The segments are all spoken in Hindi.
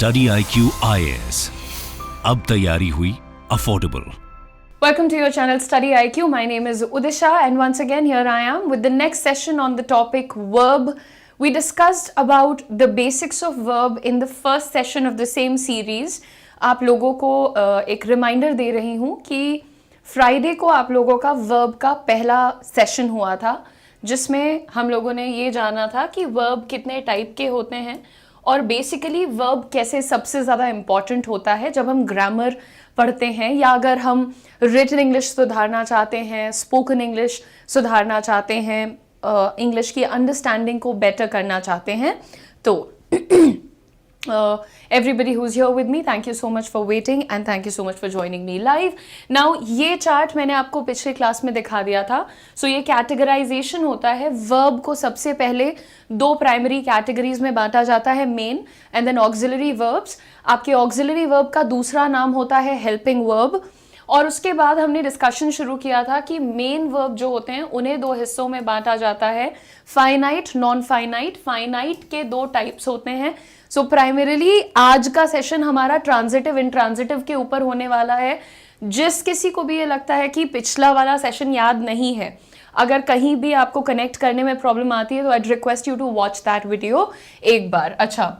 स्टडी IQ IAS, अब तैयारी हुई affordable. Welcome to your channel Study IQ. My name is Udisha and once again here I am with the next session on the topic verb. We discussed about the basics of verb in the first session of the same series. आप लोगों को एक रिमाइंडर दे रही हूँ कि फ्राइडे को आप लोगों का वर्ब का पहला सेशन हुआ था जिसमें हम लोगों ने ये जाना था कि वर्ब कितने टाइप के होते हैं और बेसिकली वर्ब कैसे सबसे ज़्यादा इम्पॉर्टेंट होता है जब हम ग्रामर पढ़ते हैं या अगर हम रिटन इंग्लिश सुधारना चाहते हैं, स्पोकन इंग्लिश सुधारना चाहते हैं, इंग्लिश की अंडरस्टैंडिंग को बेटर करना चाहते हैं। तो everybody who's here with me, thank you so much for waiting and thank you so much for joining me live. Now ये चार्ट मैंने आपको पिछले क्लास में दिखा दिया था। सो ये कैटेगराइजेशन होता है। वर्ब को सबसे पहले दो प्राइमरी कैटेगरीज में बांटा जाता है, main and then auxiliary verbs. आपके ऑक्सिलरी वर्ब का दूसरा नाम होता है हेल्पिंग वर्ब। और उसके बाद हमने डिस्कशन शुरू किया था कि मेन वर्ब जो होते हैं उन्हें दो हिस्सों में बांटा जाता है, फाइनाइट, नॉन फाइनाइट। फाइनाइट के दो टाइप्स होते हैं। सो प्राइमरीली आज का सेशन हमारा ट्रांजिटिव इंट्रांजिटिव के ऊपर होने वाला है। जिस किसी को भी ये लगता है कि पिछला वाला सेशन याद नहीं है, अगर कहीं भी आपको कनेक्ट करने में प्रॉब्लम आती है तो I request you to watch that video एक बार। अच्छा,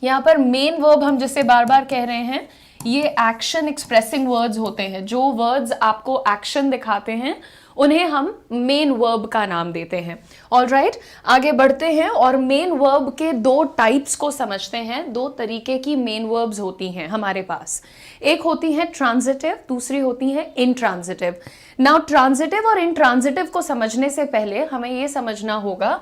यहाँ पर मेन वर्ब हम जिसे बार बार कह रहे हैं ये एक्शन एक्सप्रेसिंग वर्ड्स होते हैं। जो वर्ड्स आपको एक्शन दिखाते हैं उन्हें हम मेन वर्ब का नाम देते हैं। ऑलराइट, आगे बढ़ते हैं और मेन वर्ब के दो टाइप्स को समझते हैं। दो तरीके की मेन वर्ब्स होती हैं हमारे पास। एक होती है ट्रांजिटिव, दूसरी होती है इंट्रांजिटिव। नाउ ट्रांजिटिव और इंट्रांजिटिव को समझने से पहले हमें ये समझना होगा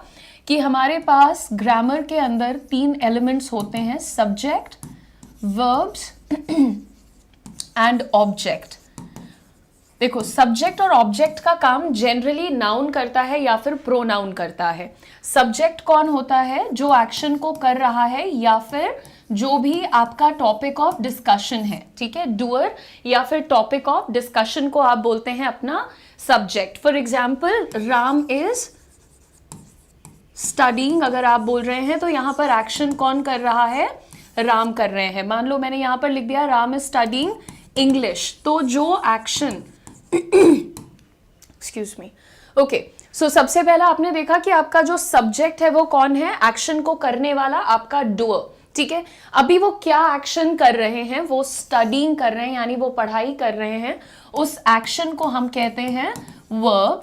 कि हमारे पास ग्रामर के अंदर तीन एलिमेंट्स होते हैं, सब्जेक्ट, वर्ब्स एंड ऑब्जेक्ट। देखो, सब्जेक्ट और ऑब्जेक्ट का काम जनरली नाउन करता है या फिर प्रोनाउन करता है। सब्जेक्ट कौन होता है? जो एक्शन को कर रहा है या फिर जो भी आपका टॉपिक ऑफ डिस्कशन है, ठीक है, डूअर या फिर टॉपिक ऑफ डिस्कशन को आप बोलते हैं अपना subject. For example, Ram is studying अगर आप बोल रहे हैं तो यहां पर एक्शन कौन कर रहा है? राम कर रहे हैं। मान लो मैंने यहां पर लिख दिया राम इज स्टडीइंग इंग्लिश, तो जो एक्शन एक्सक्यूज मी, ओके, सो सबसे पहला आपने देखा कि आपका जो सब्जेक्ट है वो कौन है? एक्शन को करने वाला आपका डूअर, ठीक है। अभी वो क्या एक्शन कर रहे हैं? वो स्टडीइंग कर रहे हैं, यानी वो पढ़ाई कर रहे हैं। उस एक्शन को हम कहते हैं वर्ब।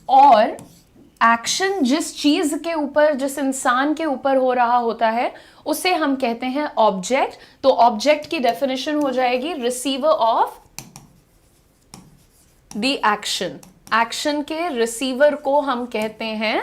और एक्शन जिस चीज के ऊपर, जिस इंसान के ऊपर हो रहा होता है उसे हम कहते हैं ऑब्जेक्ट। तो ऑब्जेक्ट की डेफिनेशन हो जाएगी receiver of the action. Action के रिसीवर को हम कहते हैं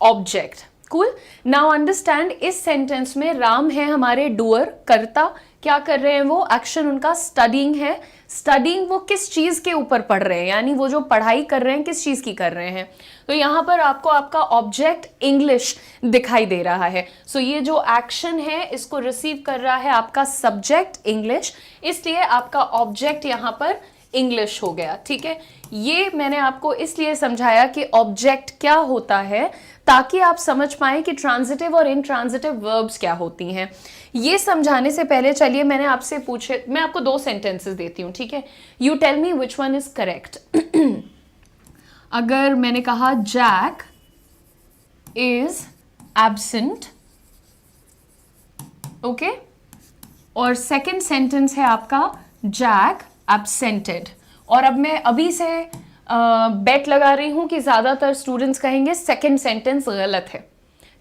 ऑब्जेक्ट। कूल। नाउ अंडरस्टैंड, इस सेंटेंस में राम है हमारे डूअर, कर्ता। क्या कर रहे हैं वो? एक्शन उनका स्टडीइंग है। स्टडीइंग वो किस चीज के ऊपर पढ़ रहे हैं, यानी वो जो पढ़ाई कर रहे हैं किस चीज की कर रहे हैं। तो यहां पर आपको आपका ऑब्जेक्ट इंग्लिश दिखाई दे रहा है। सो ये जो एक्शन है इसको रिसीव कर रहा है आपका सब्जेक्ट इंग्लिश, इसलिए आपका ऑब्जेक्ट यहां पर इंग्लिश हो गया, ठीक है। ये मैंने आपको इसलिए समझाया कि ऑब्जेक्ट क्या होता है ताकि आप समझ पाएं कि ट्रांजिटिव और इनट्रांजिटिव वर्ब्स क्या होती हैं। ये समझाने से पहले चलिए मैंने आपसे पूछे, मैं आपको दो सेंटेंसेस देती हूं, ठीक है। You tell me which one is correct. अगर मैंने कहा जैक इज एब्सेंट, ओके, और सेकेंड सेंटेंस है आपका जैक एब्सेंटेड। और अब मैं अभी से बेट लगा रही हूं कि ज्यादातर स्टूडेंट्स कहेंगे सेकंड सेंटेंस गलत है,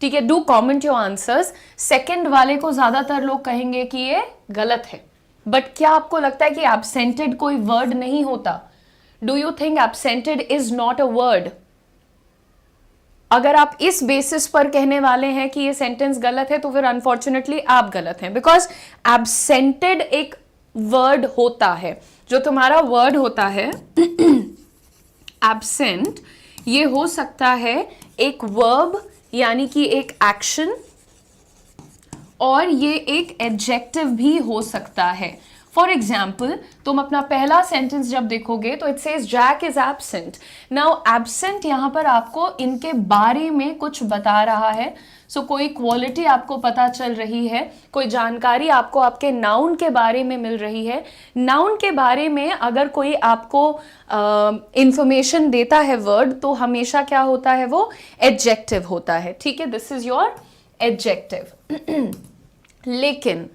ठीक है। Do comment your answers. Second वाले को ज्यादातर लोग कहेंगे कि ये गलत है। बट क्या आपको लगता है कि एब्सेंटेड कोई वर्ड नहीं होता? Do you think absented is not a word? अगर आप इस बेसिस पर कहने वाले हैं कि ये सेंटेंस गलत है तो फिर अनफॉर्चुनेटली आप गलत हैं, बिकॉज एब्सेंटेड एक वर्ड होता है। जो तुम्हारा वर्ड होता है एब्सेंट, ये हो सकता है एक वर्ब यानी कि एक एक्शन, और ये एक एडजेक्टिव भी हो सकता है। फॉर एग्जाम्पल तुम अपना पहला सेंटेंस जब देखोगे तो it says Jack is absent. Now absent यहाँ पर आपको इनके बारे में कुछ बता रहा है. सो कोई क्वालिटी आपको पता चल रही है, कोई जानकारी आपको आपके नाउन के बारे में मिल रही है. नाउन के बारे में अगर कोई आपको इंफॉर्मेशन देता है वर्ड, तो हमेशा क्या होता है, वो एडजेक्टिव होता है. ठीक है, दिस इज योर एडजेक्टिव. लेकिन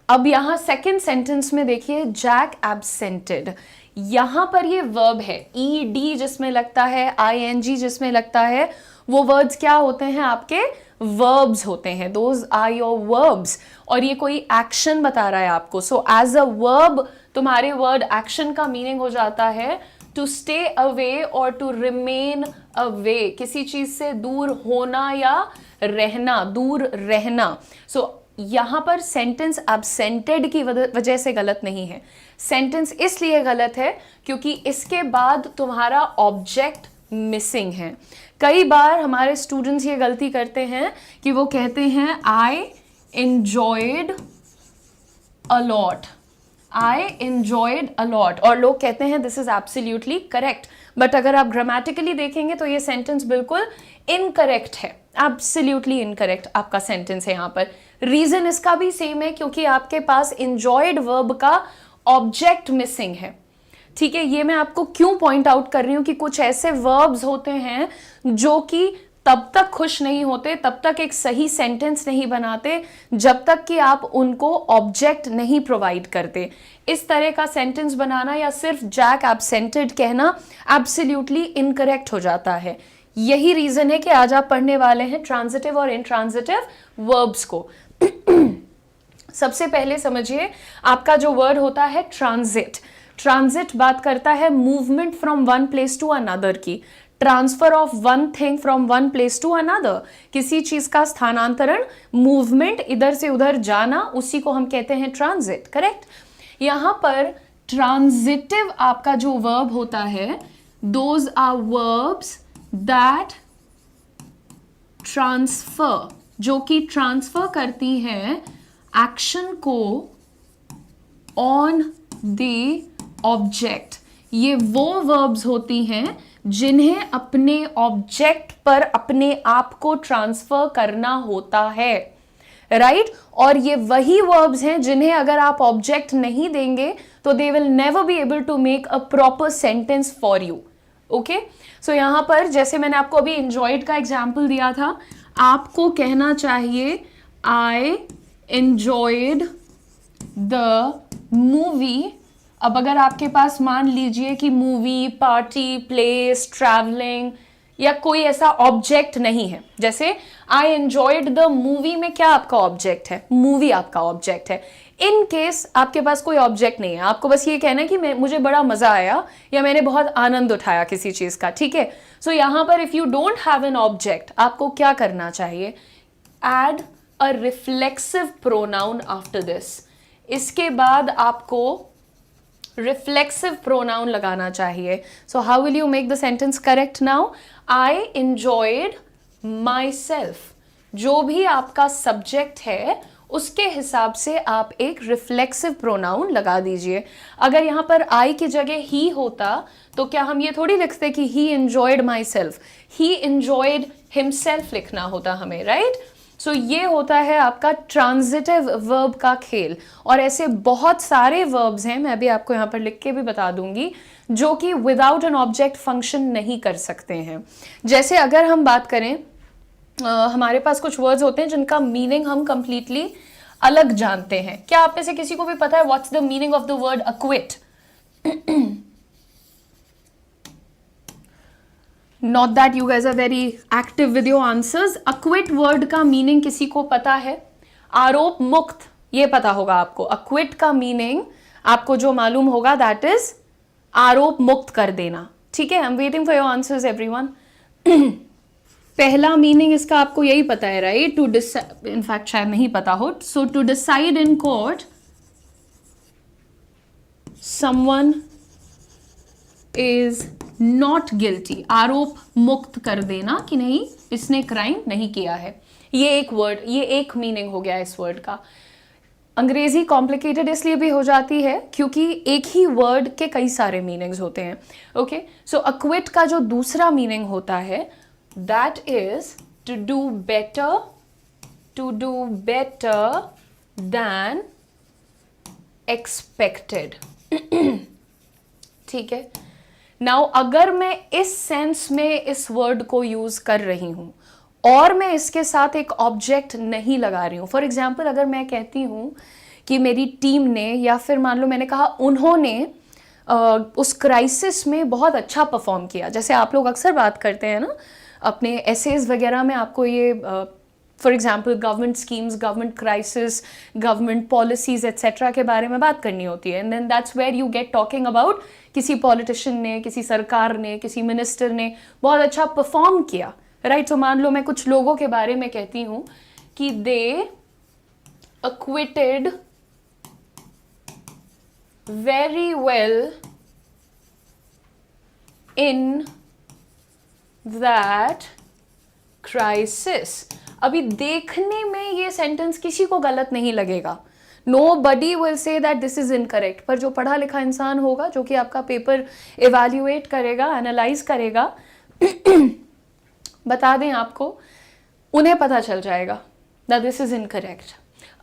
अब यहां सेकेंड सेंटेंस में देखिए, जैक एब्सेंटेड. यहां पर ये वर्ब है, ed जिसमें लगता है, ing जिसमें लगता है, वो वर्ड्स क्या होते हैं, आपके वर्ब्स होते हैं. Those are your verbs. और ये कोई एक्शन बता रहा है आपको. सो एज अ वर्ब तुम्हारे वर्ड एक्शन का मीनिंग हो जाता है टू स्टे अवे और टू रिमेन अवे. किसी चीज से दूर होना या रहना, दूर रहना. सो यहां पर सेंटेंस एब्सेंटेड की वजह से गलत नहीं है. सेंटेंस इसलिए गलत है क्योंकि इसके बाद तुम्हारा ऑब्जेक्ट मिसिंग है. कई बार हमारे स्टूडेंट्स ये गलती करते हैं कि वो कहते हैं आई enjoyed a lot. I enjoyed a lot. और लोग कहते हैं this is absolutely correct. But अगर आप ग्रामेटिकली देखेंगे तो ये सेंटेंस बिल्कुल इनकरेक्ट है. Absolutely incorrect आपका सेंटेंस है यहाँ पर. रीजन इसका भी सेम है क्योंकि आपके पास enjoyed वर्ब का ऑब्जेक्ट मिसिंग है. ठीक है, ये मैं आपको क्यों पॉइंट आउट कर रही हूं कि कुछ ऐसे वर्ब्स होते हैं जो कि तब तक खुश नहीं होते, तब तक एक सही सेंटेंस नहीं बनाते जब तक कि आप उनको ऑब्जेक्ट नहीं प्रोवाइड करते. इस तरह का सेंटेंस बनाना या सिर्फ जैक एब्सेंटेड कहना एब्सोल्युटली इनकरेक्ट हो जाता है. यही रीजन है कि आज आप पढ़ने वाले हैं ट्रांजिटिव और इंट्रांजिटिव वर्ब्स को. सबसे पहले समझिए, आपका जो वर्ड होता है ट्रांजिट. ट्रांजिट बात करता है movement from one place to another की. Transfer of one thing from one place to another. किसी चीज का स्थानांतरण, मूवमेंट, इधर से उधर जाना, उसी को हम कहते हैं ट्रांजिट. करेक्ट. यहां पर ट्रांजिटिव आपका जो वर्ब होता है, those are verbs that transfer, जो कि ट्रांसफर करती है एक्शन को ऑन द ऑब्जेक्ट. ये वो वर्ब्स होती हैं जिन्हें अपने ऑब्जेक्ट पर अपने आप को ट्रांसफर करना होता है. राइट. और ये वही वर्ब्स हैं जिन्हें अगर आप ऑब्जेक्ट नहीं देंगे तो they will never be able to make a proper sentence for you. Okay. So यहां पर जैसे मैंने आपको अभी एंजॉयड का एग्जाम्पल दिया था, आपको कहना चाहिए आई एंजॉयड द मूवी. अब अगर आपके पास मान लीजिए कि मूवी, पार्टी, प्लेस, ट्रैवलिंग या कोई ऐसा ऑब्जेक्ट नहीं है, जैसे आई एंजॉयड द मूवी में क्या आपका ऑब्जेक्ट है, मूवी आपका ऑब्जेक्ट है. इन केस आपके पास कोई ऑब्जेक्ट नहीं है, आपको बस ये कहना है कि मुझे बड़ा मजा आया या मैंने बहुत आनंद उठाया किसी चीज का. ठीक है. सो यहां पर if you don't have an object, आपको क्या करना चाहिए, add a reflexive pronoun after this. इसके बाद आपको रिफ्लेक्सिव प्रोनाउन लगाना चाहिए. So how will you make the sentence correct now, I enjoyed myself. जो भी आपका सब्जेक्ट है उसके हिसाब से आप एक रिफ्लेक्सिव प्रोनाउन लगा दीजिए. अगर यहां पर आई की जगह ही होता तो क्या हम ये थोड़ी लिखते कि ही enjoyed my self, he enjoyed himself लिखना होता हमें. राइट. सो ये होता है आपका ट्रांजिटिव वर्ब का खेल. और ऐसे बहुत सारे वर्ब्स हैं, मैं अभी आपको यहाँ पर लिख के भी बता दूंगी, जो कि विदाउट एन ऑब्जेक्ट फंक्शन नहीं कर सकते हैं. जैसे अगर हम बात करें, हमारे पास कुछ वर्ड्स होते हैं जिनका मीनिंग हम कंप्लीटली अलग जानते हैं. क्या आप में से किसी को भी पता है what's the meaning of the word acquit? Not that you guys are very active with your answers. Acquit word का मीनिंग किसी को पता है? आरोप मुक्त, ये पता होगा आपको. अक्विट का मीनिंग आपको जो मालूम होगा दैट इज आरोप मुक्त कर देना. ठीक है. I am waiting for your answers everyone. पहला मीनिंग इसका आपको यही पता है, राइट? टू डिसाइड, इनफैक्ट शायद नहीं पता हो. So to decide in court someone is not guilty. आरोप मुक्त कर देना कि नहीं, इसने क्राइम नहीं किया है. ये एक वर्ड, ये एक मीनिंग हो गया इस वर्ड का. अंग्रेजी कॉम्प्लिकेटेड इसलिए भी हो जाती है क्योंकि एक ही वर्ड के कई सारे मीनिंग्स होते हैं. ओके, सो अक्विट का जो दूसरा मीनिंग होता है that is to do better than expected. ठीक है. नाउ अगर मैं इस सेंस में इस वर्ड को यूज कर रही हूं और मैं इसके साथ एक ऑब्जेक्ट नहीं लगा रही हूं, फॉर एग्जाम्पल अगर मैं कहती हूं कि मेरी टीम ने, या फिर मान लो मैंने कहा उन्होंने उस क्राइसिस में बहुत अच्छा परफॉर्म किया, जैसे आप लोग अक्सर बात करते हैं ना अपने एसेज वगैरह में, आपको ये for example government schemes, government crisis, government policies etcetera के बारे में बात करनी होती है. And then that's where you get talking about किसी पॉलिटिशियन ने, किसी सरकार ने, किसी मिनिस्टर ने बहुत अच्छा परफॉर्म किया, राइट. तो मान लो मैं कुछ लोगों के बारे में कहती हूं कि दे acquitted very well in that crisis. अभी देखने में ये सेंटेंस किसी को गलत नहीं लगेगा, nobody will say that this is incorrect, पर जो पढ़ा लिखा इंसान होगा जो कि आपका पेपर इवैल्यूएट करेगा, एनालाइज करेगा, बता दें आपको, उन्हें पता चल जाएगा that this is incorrect.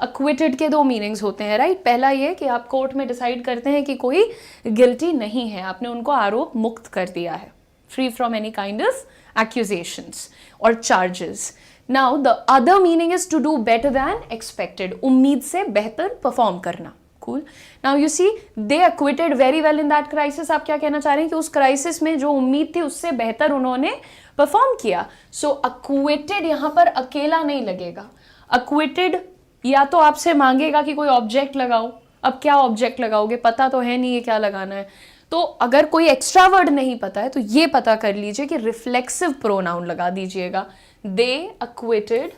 Acquitted के दो मीनिंग्स होते हैं, राइट. पहला ये कि आप कोर्ट में डिसाइड करते हैं कि कोई गिल्टी नहीं है, आपने उनको आरोप मुक्त कर दिया है, free from any kind of accusations और charges. Now the other meaning is to do better than expected, उम्मीद से बेहतर परफॉर्म करना. Cool. Now you see they acquitted very well in that crisis. आप क्या कहना चाह रहे हैं कि उस क्राइसिस में जो उम्मीद थी उससे बेहतर उन्होंने परफॉर्म किया. सो अक्विटेड यहां पर अकेला नहीं लगेगा. अक्विटेड या तो आपसे मांगेगा कि कोई ऑब्जेक्ट लगाओ, अब क्या ऑब्जेक्ट लगाओगे, पता तो है नहीं ये क्या लगाना है. तो अगर कोई एक्स्ट्रा वर्ड नहीं पता है तो ये पता कर लीजिए कि रिफ्लेक्सिव प्रोनाउन लगा दीजिएगा. दे acquitted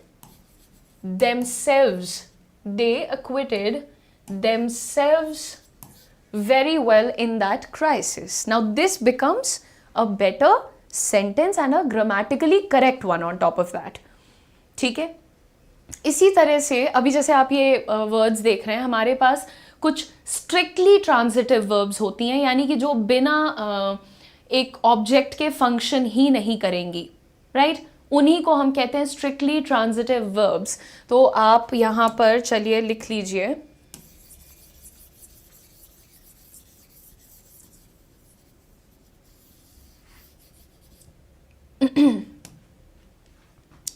themselves very well in that crisis. Now this becomes a better sentence and a grammatically correct one on top of that. ठीक है. इसी तरह से अभी जैसे आप ये वर्ड्स देख रहे हैं, हमारे पास कुछ स्ट्रिक्टली ट्रांजिटिव वर्ब्स होती हैं, यानी कि जो बिना एक ऑब्जेक्ट के फंक्शन ही नहीं करेंगी, राइट. उन्हीं को हम कहते हैं स्ट्रिक्टली ट्रांजिटिव वर्ब्स. तो आप यहां पर चलिए लिख लीजिए,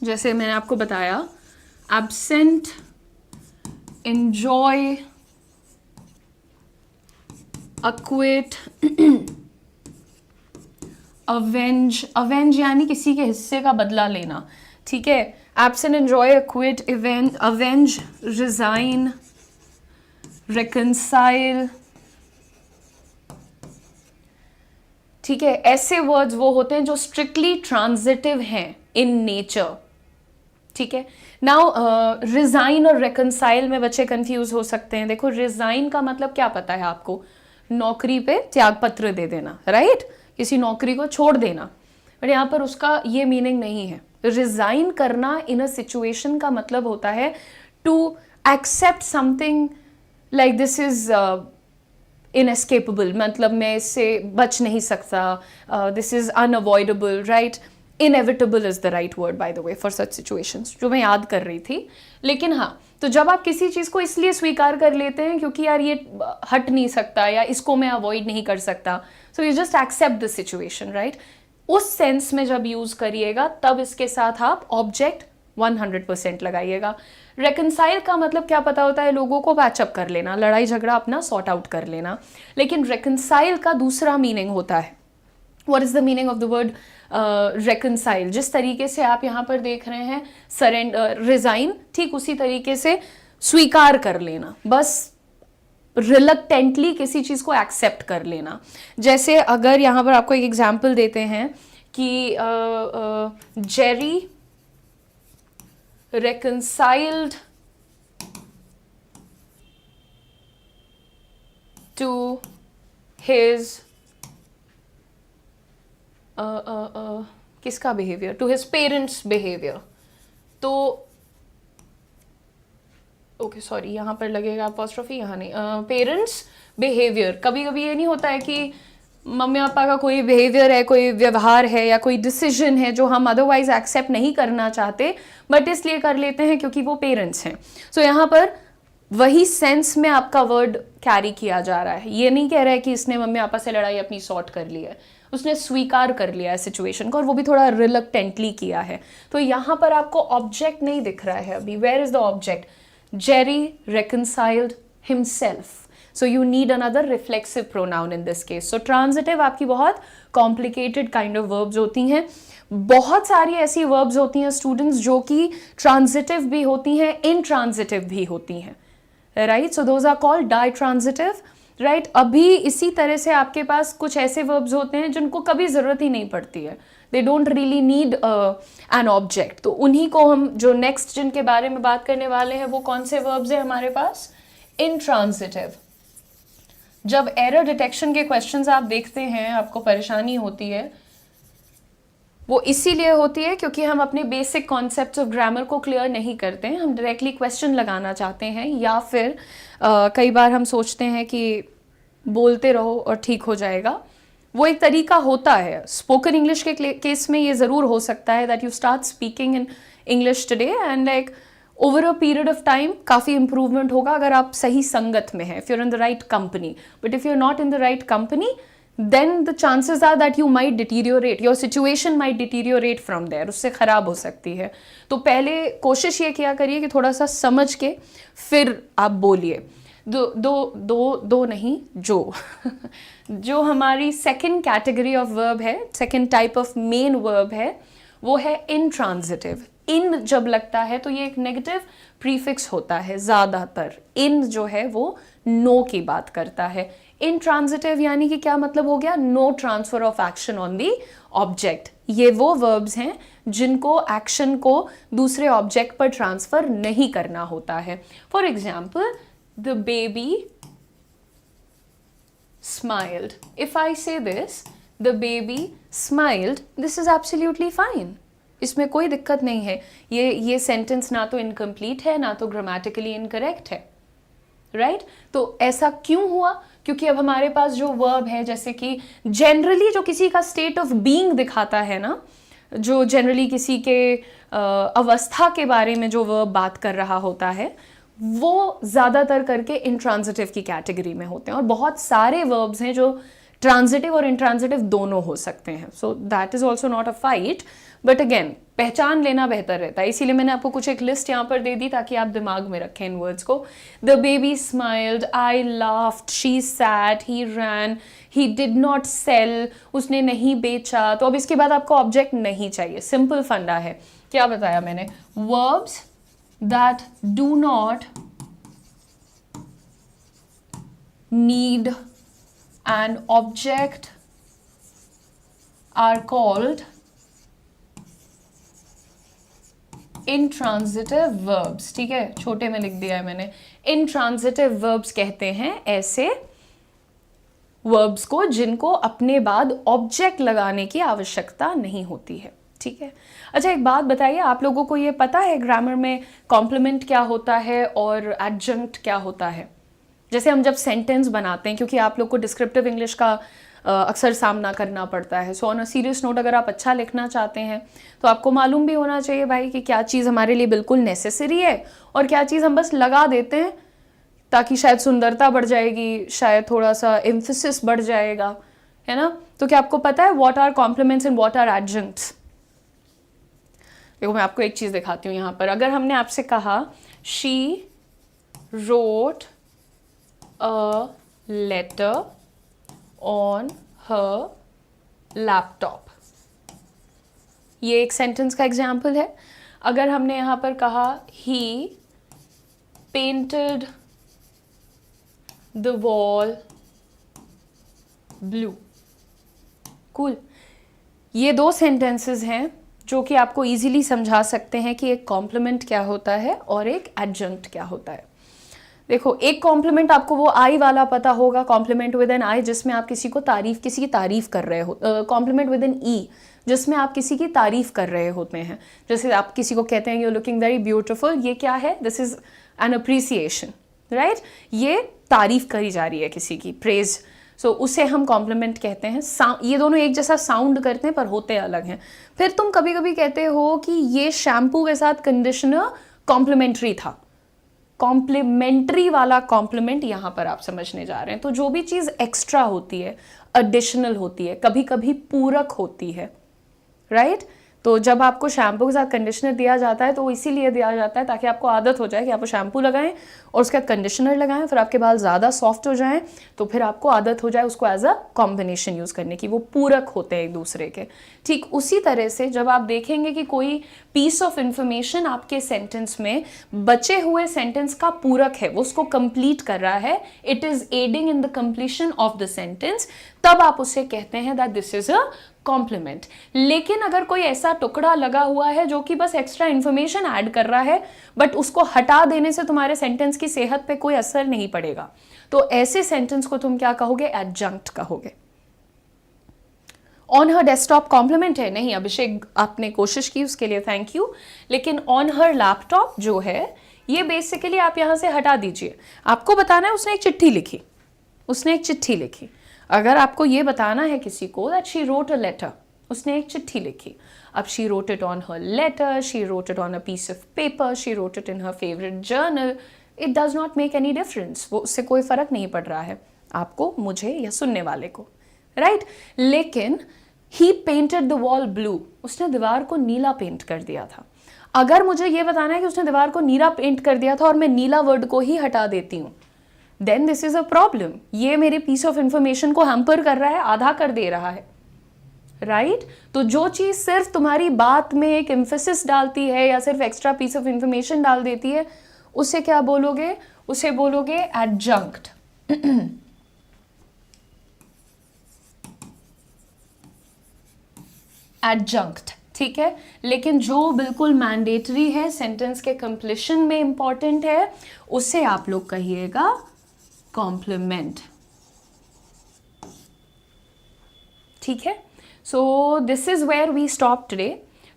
जैसे मैंने आपको बताया absent, enjoy, acquit, avenge यानी किसी के हिस्से का बदला लेना. ठीक है. absent, enjoy, acquit, avenge, resign, reconcile. ठीक है. ऐसे वर्ड्स वो होते हैं जो स्ट्रिक्टली ट्रांजिटिव हैं इन नेचर. ठीक है. नाउ रिजाइन और रेकनसाइल में बच्चे कंफ्यूज हो सकते हैं. देखो, रिजाइन का मतलब क्या पता है आपको? नौकरी पे त्याग पत्र दे देना, राइट. किसी नौकरी को छोड़ देना. बट यहाँ पर उसका ये मीनिंग नहीं है. रिजाइन करना इन अ सिचुएशन का मतलब होता है to accept something like this is inescapable, मतलब मैं इससे बच नहीं सकता, this is unavoidable, right. Inevitable is the right word by the way for such situations, जो मैं याद कर रही थी. लेकिन हाँ, तो जब आप किसी चीज़ को इसलिए स्वीकार कर लेते हैं क्योंकि यार ये हट नहीं सकता या इसको मैं अवॉइड नहीं कर सकता, so you just accept the situation, right. उस सेंस में जब यूज करिएगा तब इसके साथ आप ऑब्जेक्ट 100% लगाइएगा. रेकनसाइल का मतलब क्या पता होता है? लोगों को पैचअप कर लेना, लड़ाई झगड़ा अपना सॉर्ट आउट कर लेना. लेकिन रेकनसाइल का दूसरा मीनिंग होता है. What is the meaning of the word reconcile? जिस तरीके से आप यहाँ पर देख रहे हैं सरेंडर, रिजाइन, ठीक उसी तरीके से स्वीकार कर लेना, बस रिलक्टेंटली किसी चीज को एक्सेप्ट कर लेना. जैसे अगर यहाँ पर आपको एक एग्जाम्पल देते हैं कि जेरी reconciled to his किसका behaviour? To his parents behaviour. तो ओके सॉरी, यहाँ पर लगेगा अपॉस्ट्रोफी, यहाँ नहीं। पेरेंट्स बिहेवियर, कभी कभी ये नहीं होता है कि मम्मी पापा का कोई बिहेवियर है, कोई व्यवहार है या कोई डिसीजन है जो हम अदरवाइज एक्सेप्ट नहीं करना चाहते बट इसलिए कर लेते हैं क्योंकि वो पेरेंट्स हैं। सो यहाँ पर वही सेंस में आपका वर्ड कैरी किया जा रहा है। ये नहीं कह रहा है कि इसने मम्मी पापा से लड़ाई अपनी सॉर्ट कर ली है, उसने स्वीकार कर लिया है सिचुएशन को और वो भी थोड़ा रिलक्टेंटली किया है। तो यहाँ पर आपको ऑब्जेक्ट नहीं दिख रहा है अभी। Where is the object? Jerry reconciled himself. So you need another reflexive pronoun in this case. So transitive आपकी बहुत complicated kind of verbs होती हैं। बहुत सारी ऐसी verbs होती हैं students जो कि transitive भी होती हैं, intransitive भी होती हैं, right? So those are called ditransitive, right? अभी इसी तरह से आपके पास कुछ ऐसे verbs होते हैं जिनको कभी ज़रूरत ही नहीं पड़ती है। They don't really need an object. तो उन्हीं को हम जो next जिनके बारे में बात करने वाले हैं वो कौन से verbs हैं हमारे पास? Intransitive. जब एरर डिटेक्शन के क्वेश्चंस आप देखते हैं आपको परेशानी होती है, वो इसीलिए होती है क्योंकि हम अपने बेसिक कॉन्सेप्ट्स ऑफ ग्रामर को क्लियर नहीं करते हैं। हम डायरेक्टली क्वेश्चन लगाना चाहते हैं या फिर कई बार हम सोचते हैं कि बोलते रहो और ठीक हो जाएगा। वो एक तरीका होता है। स्पोकन इंग्लिश के केस में ये ज़रूर हो सकता है that you start speaking in English today and like over a period of time काफ़ी इंप्रूवमेंट होगा अगर आप सही संगत में हैं, if you are in the right company. But if you are not in the right company then the chances are that you might deteriorate, your situation might deteriorate from there, उससे ख़राब हो सकती है। तो पहले कोशिश ये किया करिए कि थोड़ा सा समझ के फिर आप बोलिए। दो नहीं, जो हमारी सेकंड कैटेगरी ऑफ वर्ब है, second type of main verb है, वो है intransitive। इन जब लगता है तो ये एक नेगेटिव प्रीफिक्स होता है ज़्यादातर। इन जो है वो नो की बात करता है। intransitive यानी कि क्या मतलब हो गया? No transfer of action on the object. ये वो वर्ब्स हैं जिनको एक्शन को दूसरे ऑब्जेक्ट पर ट्रांसफर नहीं करना होता है। For example, the baby smiled. If I say this, the baby smiled, this is absolutely fine. इसमें कोई दिक्कत नहीं है। ये सेंटेंस ना तो इनकम्प्लीट है ना तो ग्रामेटिकली इनकरेक्ट है, राइट? तो ऐसा क्यों हुआ? क्योंकि अब हमारे पास जो वर्ब है, जैसे कि जनरली जो किसी का स्टेट ऑफ बीइंग दिखाता है ना, जो जनरली किसी के अवस्था के बारे में जो वर्ब बात कर रहा होता है, वो ज़्यादातर करके इंट्रांजिटिव की कैटेगरी में होते हैं। और बहुत सारे वर्ब्स हैं जो ट्रांजिटिव और इंट्रांजिटिव दोनों हो सकते हैं। So that is also not a fight, but again पहचान लेना बेहतर रहता है। इसीलिए मैंने आपको कुछ एक लिस्ट यहाँ पर दे दी ताकि आप दिमाग में रखें इन वर्ड्स को। The baby smiled, I laughed, she sat, he ran, he did not sell, उसने नहीं बेचा। तो अब इसके बाद आपको ऑब्जेक्ट नहीं चाहिए, सिंपल फंडा है। क्या बताया मैंने? Verbs that do not need an object are called intransitive verbs। ठीक है, छोटे में लिख दिया है मैंने। intransitive verbs कहते हैं ऐसे verbs को जिनको अपने बाद ऑब्जेक्ट लगाने की आवश्यकता नहीं होती है। ठीक है, अच्छा एक बात बताइए, आप लोगों को ये पता है ग्रामर में कॉम्प्लीमेंट क्या होता है और एडजंक्ट क्या होता है? जैसे हम जब सेंटेंस बनाते हैं, क्योंकि आप लोग को डिस्क्रिप्टिव इंग्लिश का अक्सर सामना करना पड़ता है। So on a serious note, अगर आप अच्छा लिखना चाहते हैं तो आपको मालूम भी होना चाहिए भाई कि क्या चीज़ हमारे लिए बिल्कुल नेसेसरी है और क्या चीज़ हम बस लगा देते हैं ताकि शायद सुंदरता बढ़ जाएगी, शायद थोड़ा सा एम्फेसिस बढ़ जाएगा, है ना? तो क्या आपको पता है what are complements and what are adjuncts? देखो मैं आपको एक चीज़ दिखाती हूँ यहाँ पर। अगर हमने आपसे कहा she wrote a letter on her laptop, ये एक सेंटेंस का एग्जाम्पल है। अगर हमने यहाँ पर कहा he painted the wall blue, cool। ये दो सेंटेंसेस हैं जो कि आपको इजीली समझा सकते हैं कि एक कॉम्प्लीमेंट क्या होता है और एक एडजंक्ट क्या होता है। देखो, एक कॉम्प्लीमेंट आपको वो आई वाला पता होगा, कॉम्प्लीमेंट विद एन आई, जिसमें आप किसी की तारीफ कर रहे हो। कॉम्प्लीमेंट विद एन ई, जिसमें आप किसी की तारीफ कर रहे होते हैं। जैसे आप किसी को कहते हैं यू लुकिंग वेरी ब्यूटिफुल, ये क्या है? This is an appreciation, right? ये तारीफ करी जा रही है किसी की, प्रेज। सो उसे हम कॉम्प्लीमेंट कहते हैं। ये दोनों एक जैसा साउंड करते हैं पर होते अलग हैं। फिर तुम कभी कभी कहते हो कि ये शैम्पू के साथ कंडीशनर कॉम्प्लीमेंट्री था। कॉम्प्लीमेंट्री वाला कॉम्प्लीमेंट यहां पर आप समझने जा रहे हैं। तो जो भी चीज एक्स्ट्रा होती है, एडिशनल होती है, कभी कभी पूरक होती है, राइट? तो जब आपको शैम्पू के साथ कंडीशनर दिया जाता है तो वो इसीलिए दिया जाता है ताकि आपको आदत हो जाए कि आप शैम्पू लगाएं और उसके बाद कंडीशनर लगाएं, फिर आपके बाल ज़्यादा सॉफ्ट हो जाएं, तो फिर आपको आदत हो जाए उसको एज अ कॉम्बिनेशन यूज़ करने की। वो पूरक होते हैं एक दूसरे के। ठीक उसी तरह से जब आप देखेंगे कि कोई पीस ऑफ इंफॉर्मेशन आपके सेंटेंस में बचे हुए सेंटेंस का पूरक है, वो उसको कंप्लीट कर रहा है, it is adding in the completion of the sentence, तब आप उसे कहते हैं that this is a compliment. लेकिन अगर कोई ऐसा टुकड़ा लगा हुआ है जो कि बस एक्स्ट्रा इंफॉर्मेशन ऐड कर रहा है, बट उसको हटा देने से तुम्हारे सेंटेंस की सेहत पे कोई असर नहीं पड़ेगा, तो ऐसे सेंटेंस को तुम क्या कहोगे? एडजंक्ट कहोगे। ऑन हर डेस्कटॉप कॉम्प्लीमेंट है? नहीं अभिषेक, आपने कोशिश की, उसके लिए थैंक यू। लेकिन ऑन हर लैपटॉप जो है, ये बेसिकली आप यहां से हटा दीजिए। आपको बताना है उसने एक चिट्ठी लिखी, उसने एक चिट्ठी लिखी। अगर आपको ये बताना है किसी को that she wrote a letter, उसने एक चिट्ठी लिखी। अब she wrote it on her letter, she wrote it on a piece of paper, she wrote it in her favourite journal, it does not make any difference. वो उससे कोई फर्क नहीं पड़ रहा है आपको, मुझे या सुनने वाले को, राइट? लेकिन ही पेंटेड द वॉल ब्लू, उसने दीवार को नीला पेंट कर दिया था। अगर मुझे ये बताना है कि उसने दीवार को नीला पेंट कर दिया था और मैं नीला वर्ड को ही हटा देती हूँ, then this is a problem. ये मेरे पीस ऑफ इंफॉर्मेशन को हैम्पर कर रहा है, आधा कर दे रहा है, राइट? तो जो चीज सिर्फ तुम्हारी बात में एक एम्फेसिस डालती है या सिर्फ एक्स्ट्रा पीस ऑफ इंफॉर्मेशन डाल देती है, उसे क्या बोलोगे? उसे बोलोगे एडजंक्ट। एडजंक्ट, ठीक है? लेकिन जो बिल्कुल मैंडेटरी है, सेंटेंस के कंप्लीशन में इंपॉर्टेंट है, उसे आप लोग कहिएगा कॉम्प्लीमेंट, ठीक है? So this is where we stop today.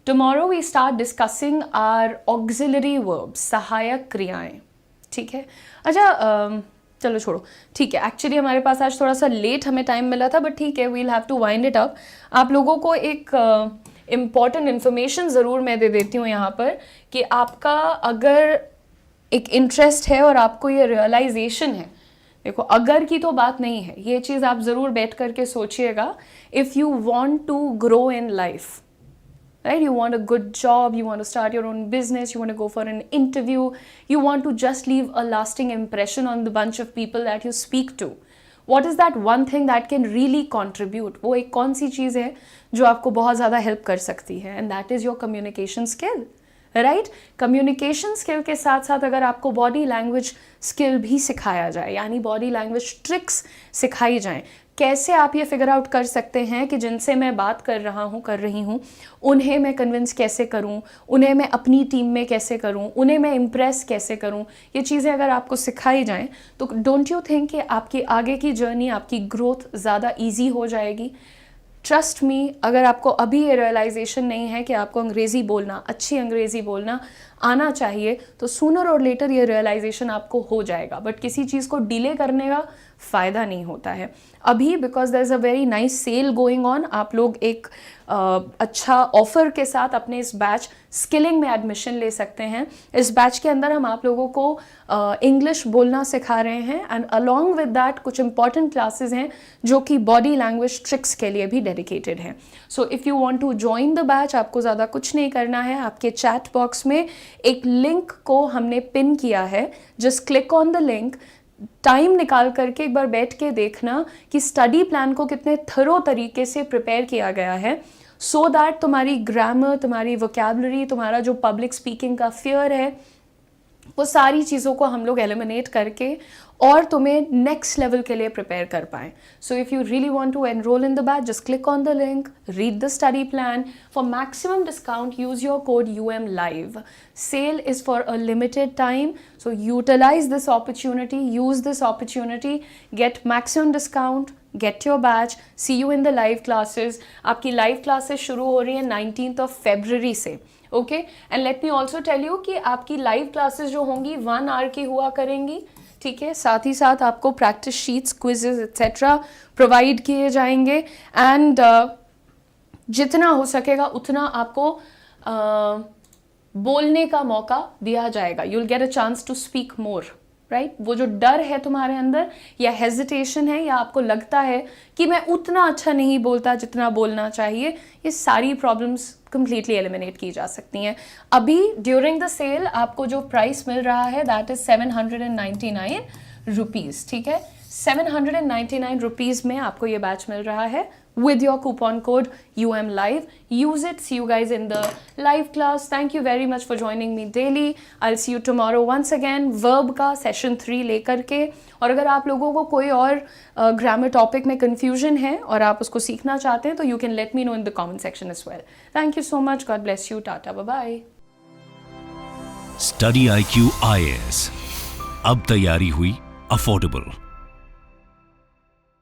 Tomorrow we start discussing our auxiliary verbs, सहायक क्रियाएं, ठीक है? अच्छा चलो छोड़ो, ठीक है। एक्चुअली हमारे पास आज थोड़ा सा लेट हमें टाइम मिला था, बट ठीक है, we'll have to wind it up. आप लोगों को एक इम्पॉर्टेंट इन्फॉर्मेशन ज़रूर मैं दे देती हूँ यहाँ पर कि आपका अगर एक इंटरेस्ट है और आपको ये रियलाइजेशन है, देखो अगर की तो बात नहीं है, ये चीज़ आप ज़रूर बैठ करके सोचिएगा। If you want to grow in life, right? You want a good job, you want to start your own business, you want to go for an interview, you want to just leave a lasting impression on the bunch of people that you speak to. What is that one thing that can really contribute? वो एक कौन सी चीज़ है जो आपको बहुत ज़्यादा हेल्प कर सकती है? And that is your communication skill, right? Communication skill के साथ साथ अगर आपको बॉडी लैंग्वेज स्किल भी सिखाया जाए, यानी बॉडी लैंग्वेज ट्रिक्स सिखाई जाएं, कैसे आप ये फिगर आउट कर सकते हैं कि जिनसे मैं बात कर रहा हूँ, कर रही हूँ, उन्हें मैं कन्विंस कैसे करूँ, उन्हें मैं अपनी टीम में कैसे करूँ, उन्हें मैं इम्प्रेस कैसे करूँ, ये चीज़ें अगर आपको सिखाई जाएं तो डोंट यू थिंक कि आपकी आगे की जर्नी, आपकी ग्रोथ ज़्यादा ईजी हो जाएगी? ट्रस्ट मी, अगर आपको अभी ये रियलाइजेशन नहीं है कि आपको अंग्रेज़ी बोलना, अच्छी अंग्रेज़ी बोलना आना चाहिए, तो सूनर और लेटर ये रियलाइजेशन आपको हो जाएगा। बट किसी चीज़ को डिले करने का फ़ायदा नहीं होता है अभी, because there is a very nice sale going on. आप लोग एक अच्छा ऑफर के साथ अपने इस बैच स्किलिंग में एडमिशन ले सकते हैं। इस बैच के अंदर हम आप लोगों को इंग्लिश बोलना सिखा रहे हैं, एंड अलॉन्ग विद दैट कुछ इंपॉर्टेंट क्लासेस हैं जो कि बॉडी लैंग्वेज ट्रिक्स के लिए भी डेडिकेटेड हैं। So if you want to join the batch, आपको ज़्यादा कुछ नहीं करना है। आपके चैट बॉक्स में एक लिंक को हमने पिन किया है, just click on the link. Time निकाल करके एक बार बैठ के देखना कि स्टडी प्लान को कितने थरो तरीके से प्रिपेयर किया गया है, सो दैट तुम्हारी ग्रामर, तुम्हारी वोकैबुलरी, तुम्हारा जो पब्लिक स्पीकिंग का फियर है, वो सारी चीज़ों को हम लोग एलिमिनेट करके और तुम्हें नेक्स्ट लेवल के लिए प्रिपेयर कर पाएँ। So if you really want to enrol in the batch, just click on the link, read the study plan. For maximum discount use your code UMLIVE. Sale is for a limited time, so utilize this opportunity, use this opportunity, get maximum discount, get your batch, see you in the live classes. आपकी लाइव क्लासेस शुरू हो रही है 19th February से, okay. And let me also tell you कि आपकी लाइव क्लासेस जो होंगी 1 hour की हुआ करेंगी, ठीक है। साथ ही साथ आपको practice sheets, quizzes etcetera provide किए जाएंगे। एंड जितना हो सकेगा उतना आपको बोलने का मौका दिया जाएगा। You will get a chance to speak more, right. वो जो डर है तुम्हारे अंदर या हेजिटेशन है या आपको लगता है कि मैं उतना अच्छा नहीं बोलता जितना बोलना चाहिए, ये सारी प्रॉब्लम्स कंप्लीटली एलिमिनेट की जा सकती हैं। अभी ड्यूरिंग द सेल आपको जो प्राइस मिल रहा है दैट इज 799 रुपीज़, ठीक है। 799 रुपीज़ में आपको ये बैच मिल रहा है with your coupon code UMLive. Use it. See you guys in the live class. Thank you very much for joining me daily. I'll see you tomorrow once again. Verb का session 3 लेकर के। और अगर आप लोगों को कोई और grammar topic में confusion है और आप उसको सीखना चाहते हैं तो you can let me know in the comment section as well. Thank you so much. God bless you. Tata. Bye-bye. Study IQ IAS, अब तैयारी हुई अफोर्डेबल।